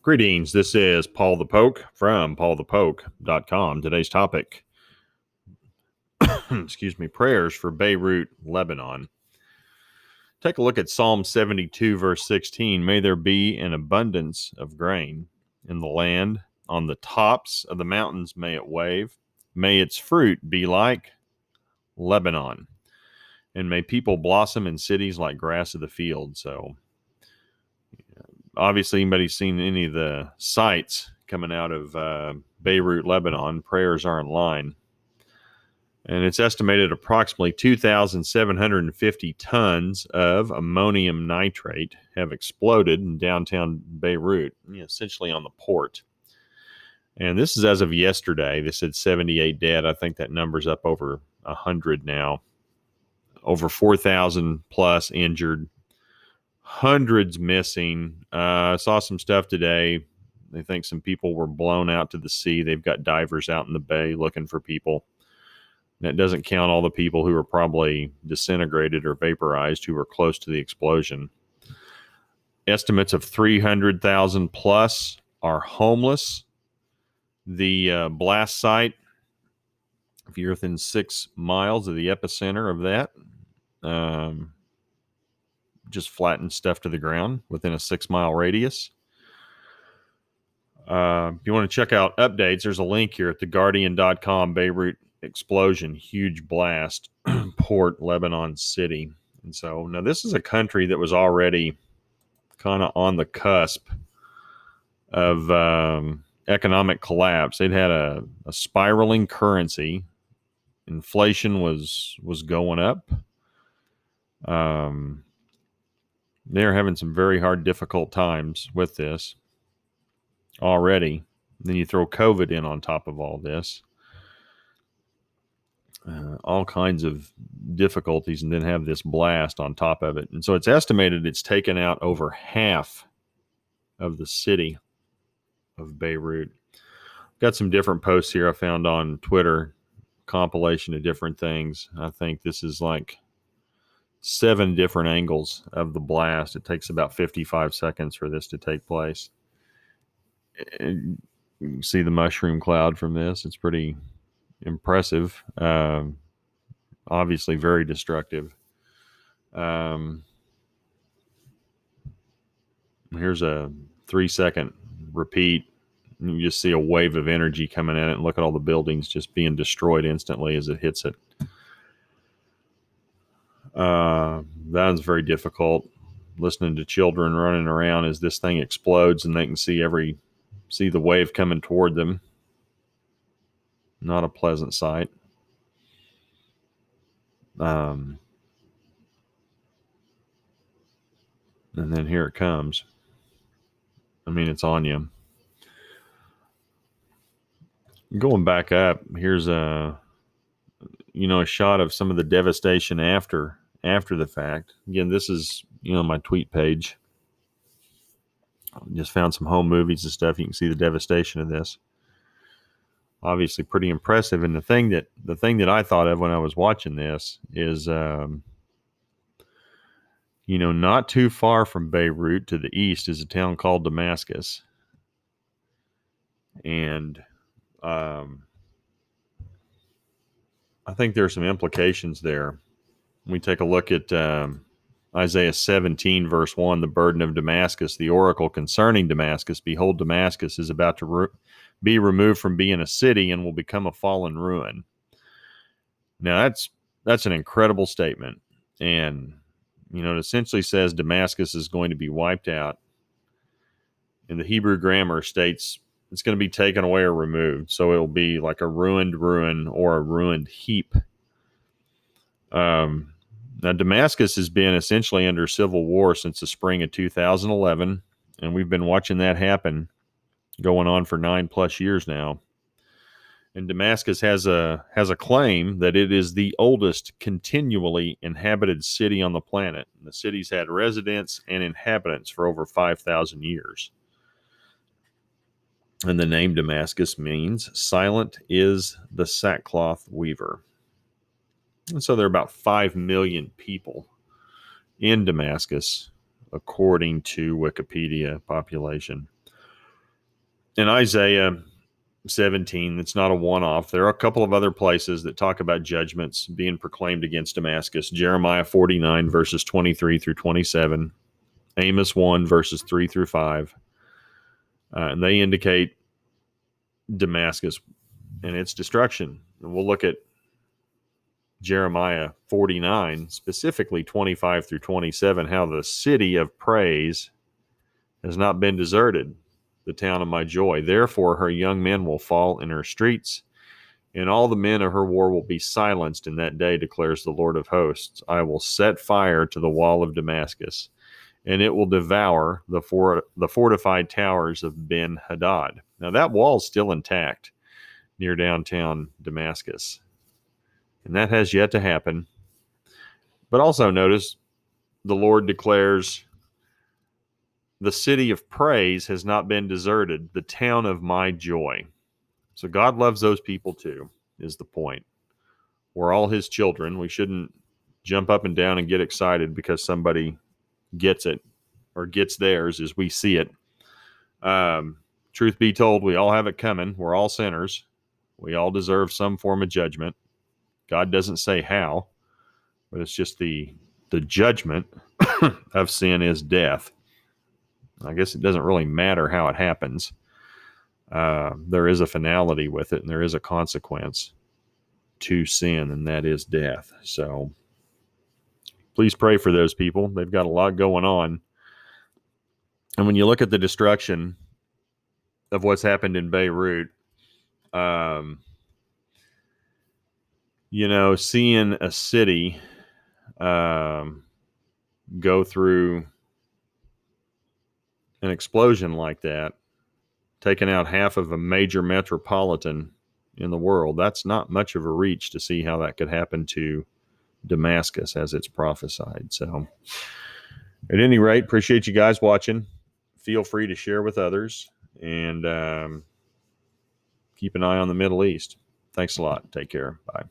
Greetings, this is Paul the Poke from PaulthePoke.com. Today's topic, prayers for Beirut, Lebanon. Take a look at Psalm 72, verse 16. May there be an abundance of grain in the land. On the tops of the mountains may it wave. May its fruit be like Lebanon. And may people blossom in cities like grass of the field. So, obviously, anybody's seen any of the sights coming out of Beirut, Lebanon, prayers are in line. And it's estimated approximately 2,750 tons of ammonium nitrate have exploded in downtown Beirut, essentially on the port. And this is as of yesterday. They said 78 dead. I think that number's up over 100 now. Over 4,000 plus injured. Hundreds missing. I saw some stuff today. They think some people were blown out to the sea. They've got divers out in the bay looking for people. That doesn't count all the people who are probably disintegrated or vaporized who were close to the explosion. Estimates of 300,000 plus are homeless. The blast site, if you're within 6 miles of the epicenter of that, just flattened stuff to the ground within a 6 mile radius. If you want to check out updates, there's a link here at theguardian.com. Beirut explosion, huge blast, Port Lebanon City. And so now this is a country that was already kind of on the cusp of economic collapse. They'd had a spiraling currency. Inflation was going up. They're having some very hard, difficult times with this already. Then you throw COVID in on top of all this. All kinds of difficulties, and then have this blast on top of it. And so it's estimated it's taken out over half of the city of Beirut. Got some different posts here I found on Twitter, compilation of different things. I think this is like 7 different angles of the blast. It takes about 55 seconds for this to take place. And you can see the mushroom cloud from this. It's pretty impressive. Obviously very destructive. Here's a 3-second repeat. You just see a wave of energy coming at it, and look at all the buildings just being destroyed instantly as it hits it. That was very difficult, listening to children running around as this thing explodes, and they can see the wave coming toward them. Not a pleasant sight. And then here it comes. I mean, it's on you. Going back up, here's a shot of some of the devastation after the fact. Again, this is, my tweet page. Just found some home movies and stuff. You can see the devastation of this. Obviously pretty impressive. And the thing that I thought of when I was watching this is, not too far from Beirut to the east is a town called Damascus. And I think there's some implications there. We take a look at Isaiah 17, verse 1, the burden of Damascus, the oracle concerning Damascus. Behold, Damascus is about to be removed from being a city and will become a fallen ruin. Now, that's an incredible statement. And, it essentially says Damascus is going to be wiped out. And the Hebrew grammar states it's going to be taken away or removed. So it'll be like a ruined ruin or a ruined heap. Now, Damascus has been essentially under civil war since the spring of 2011, and we've been watching that happen, going on for 9+ years now. And Damascus has a claim that it is the oldest continually inhabited city on the planet. And the city's had residents and inhabitants for over 5,000 years. And the name Damascus means silent is the sackcloth weaver. And so there are about 5 million people in Damascus, according to Wikipedia population. in Isaiah 17, it's not a one-off. There are a couple of other places that talk about judgments being proclaimed against Damascus. Jeremiah 49, verses 23 through 27. Amos 1, verses 3 through 5. And they indicate Damascus and its destruction. And we'll look at Jeremiah 49, specifically 25 through 27, how the city of praise has not been deserted, the town of my joy. Therefore, her young men will fall in her streets, and all the men of her war will be silenced in that day, declares the Lord of hosts. I will set fire to the wall of Damascus, and it will devour the fortified towers of Ben-Hadad. Now, that wall's still intact near downtown Damascus, and that has yet to happen. But also notice the Lord declares, the city of praise has not been deserted, the town of my joy. So God loves those people too, is the point. We're all his children. We shouldn't jump up and down and get excited because somebody gets it or gets theirs as we see it. Truth be told, we all have it coming. We're all sinners. We all deserve some form of judgment. God doesn't say how, but it's just the judgment of sin is death. I guess it doesn't really matter how it happens. There is a finality with it, and there is a consequence to sin, and that is death. So please pray for those people. They've got a lot going on. And when you look at the destruction of what's happened in Beirut, seeing a city go through an explosion like that, taking out half of a major metropolitan in the world, that's not much of a reach to see how that could happen to Damascus as it's prophesied. So at any rate, appreciate you guys watching. Feel free to share with others, and keep an eye on the Middle East. Thanks a lot. Take care. Bye.